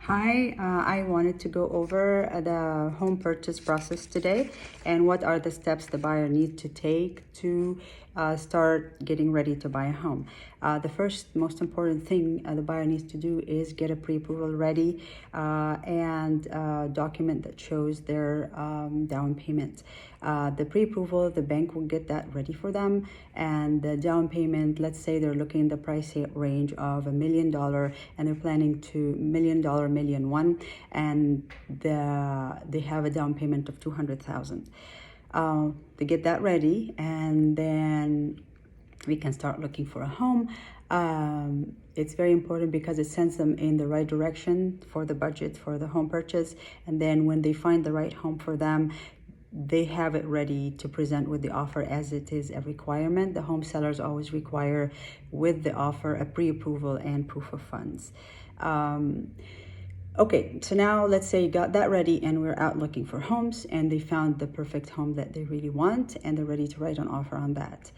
Hi, I wanted to go over the home purchase process today and what are the steps the buyer needs to take to start getting ready to buy a home. The first most important thing the buyer needs to do is get a pre-approval ready and a document that shows their down payment. The pre-approval, the bank will get that ready for them, and the down payment, let's say they're looking in the price range of $1 million and they're planning to $1 million, million one, and they have a down payment of 200,000. They get that ready, and then we can start looking for a home. It's very important because it sends them in the right direction for the budget for the home purchase, and then when they find the right home for them, they have it ready to present with the offer, as it is a requirement. The home sellers always require with the offer a pre-approval and proof of funds. Okay, so now let's say you got that ready and we're out looking for homes and they found the perfect home that they really want and they're ready to write an offer on that.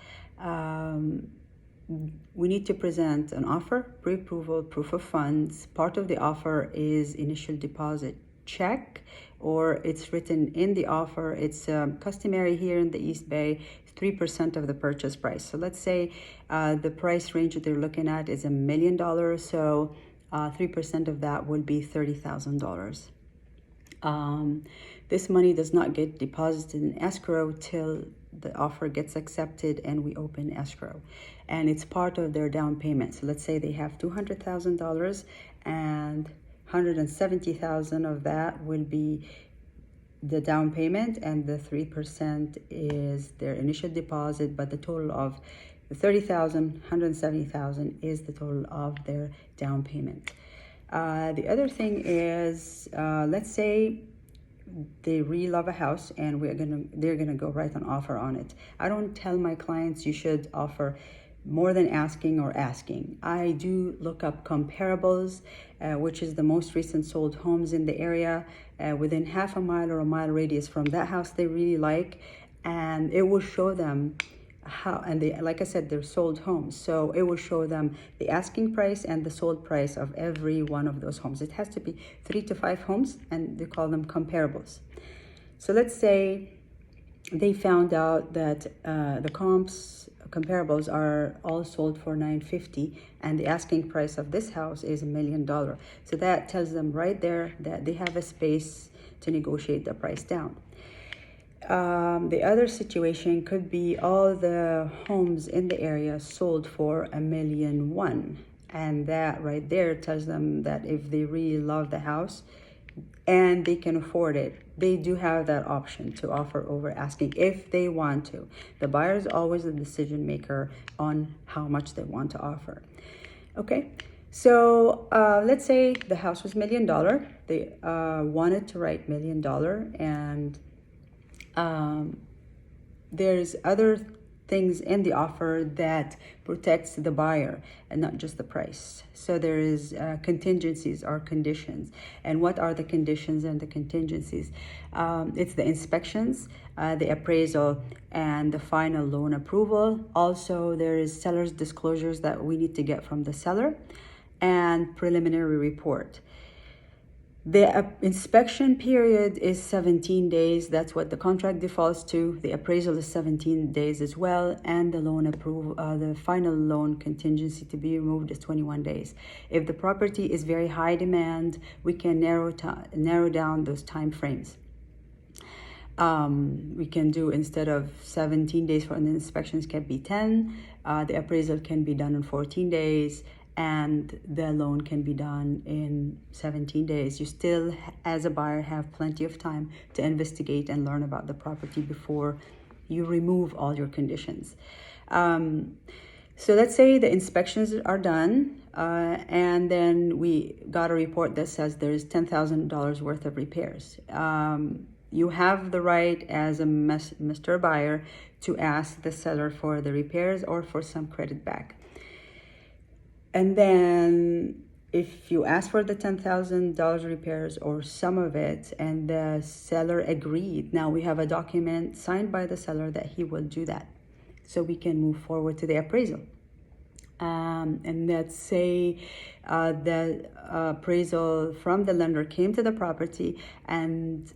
We need to present an offer, pre-approval, proof of funds. Part of the offer is initial deposit check, or it's written in the offer. It's customary here in the East Bay, 3% of the purchase price. So let's say the price range that they're looking at is $1 million. So 3% of that would be $30,000. This money does not get deposited in escrow till the offer gets accepted and we open escrow, and it's part of their down payment. So let's say they have $200,000 and $170,000 of that will be the down payment, and the 3% is their initial deposit, but the total of the $30,000, $170,000 is the total of their down payment. The other thing is, let's say they really love a house and they're gonna go write an offer on it. I don't tell my clients you should offer more than asking or asking. I do look up comparables, which is the most recent sold homes in the area within half a mile or a mile radius from that house they really like, and it will show them how, and they, like I said, they're sold homes, so it will show them the asking price and the sold price of every one of those homes. It has to be 3 to 5 homes, and they call them comparables. So let's say they found out that the comparables are all sold for $950 and the asking price of this house is $1 million. So that tells them right there that they have a space to negotiate the price down. The other situation could be all the homes in the area sold for $1.1 million, and that right there tells them that if they really love the house and they can afford it, they do have that option to offer over asking if they want to. The buyer is always the decision maker on how much they want to offer. Okay, so let's say the house was $1 million. They wanted to write $1 million, and there's other things in the offer that protects the buyer and not just the price. So there is contingencies or conditions. And what are the conditions and the contingencies? It's the inspections, the appraisal, and the final loan approval. Also, there is seller's disclosures that we need to get from the seller, and preliminary report. The inspection period is 17 days. That's what the contract defaults to. The appraisal is 17 days as well. And the loan approval, the final loan contingency to be removed is 21 days. If the property is very high demand, we can narrow down those time frames. We can do, instead of 17 days for the inspections, can be 10. The appraisal can be done in 14 days. And the loan can be done in 17 days. You still, as a buyer, have plenty of time to investigate and learn about the property before you remove all your conditions. So let's say the inspections are done, and then we got a report that says there is $10,000 worth of repairs. You have the right as a Mr. Buyer to ask the seller for the repairs or for some credit back. And then if you ask for the $10,000 repairs or some of it and the seller agreed, now we have a document signed by the seller that he will do that. So we can move forward to the appraisal. And let's say the appraisal from the lender came to the property, and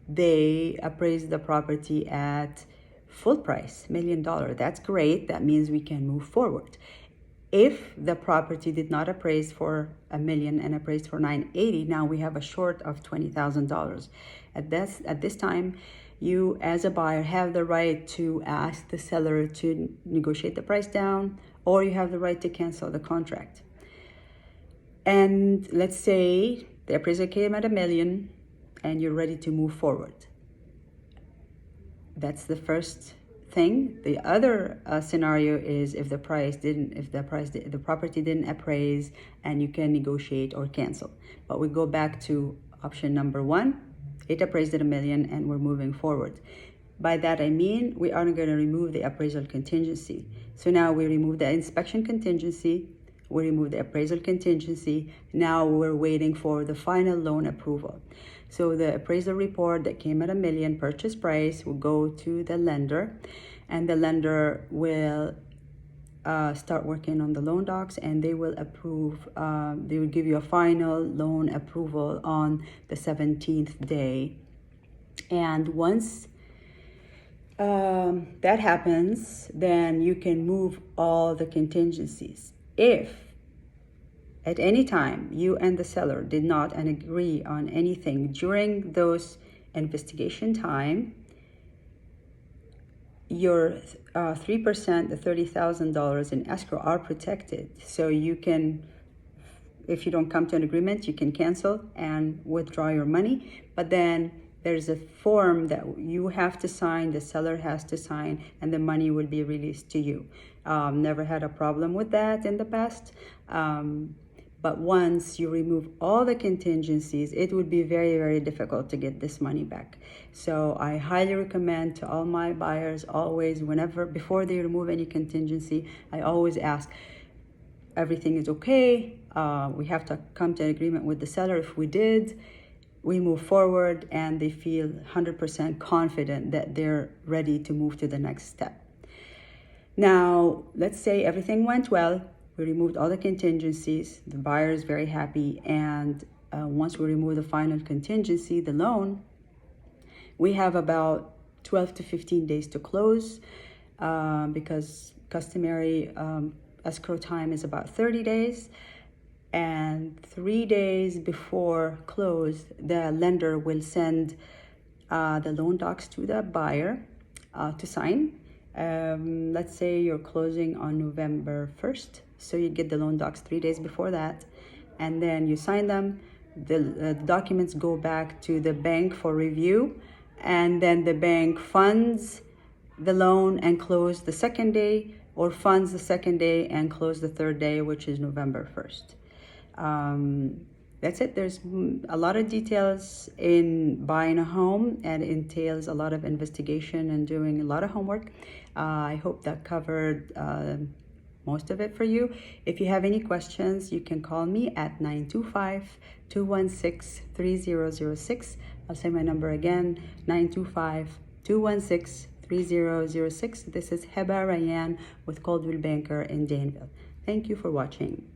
they appraised the property at full price, $1 million. That's great. That means we can move forward. If the property did not appraise for $1 million and appraised for $980,000, now we have a short of $20,000. At this time, you as a buyer have the right to ask the seller to negotiate the price down, or you have the right to cancel the contract. And let's say the appraisal came at $1 million and you're ready to move forward. That's the first thing. The other scenario is if the property didn't appraise, and you can negotiate or cancel. But we go back to option number one. It appraised at $1 million and we're moving forward. By that I mean we are going to remove the appraisal contingency. So now we remove the inspection contingency, we remove the appraisal contingency. Now we're waiting for the final loan approval. So the appraisal report that came at $1 million purchase price will go to the lender, and the lender will start working on the loan docs, and they will approve, they will give you a final loan approval on the 17th day. And once that happens, then you can move all the contingencies. If at any time you and the seller did not agree on anything during those investigation time, your 3%, the $30,000 in escrow are protected. So you can, if you don't come to an agreement, you can cancel and withdraw your money. But then there's a form that you have to sign, the seller has to sign, and the money will be released to you. Never had a problem with that in the past. But once you remove all the contingencies, it would be very, very difficult to get this money back. So I highly recommend to all my buyers, always, before they remove any contingency, I always ask, everything is okay? We have to come to an agreement with the seller. If we did, we move forward, and they feel 100% confident that they're ready to move to the next step. Now, let's say everything went well. We removed all the contingencies. The buyer is very happy. And once we remove the final contingency, the loan, we have about 12 to 15 days to close, because customary escrow time is about 30 days. And 3 days before close, the lender will send the loan docs to the buyer to sign. Let's say you're closing on November 1st. So you get the loan docs 3 days before that, and then you sign them. The documents go back to the bank for review, and then the bank funds the loan and close the second day, or funds the second day and close the third day, which is November 1st. That's it. There's a lot of details in buying a home, and it entails a lot of investigation and doing a lot of homework. I hope that covered most of it for you. If you have any questions, you can call me at 925-216-3006. I'll say my number again, 925-216-3006. This is Heba Rayyan with Coldwell Banker in Danville. Thank you for watching.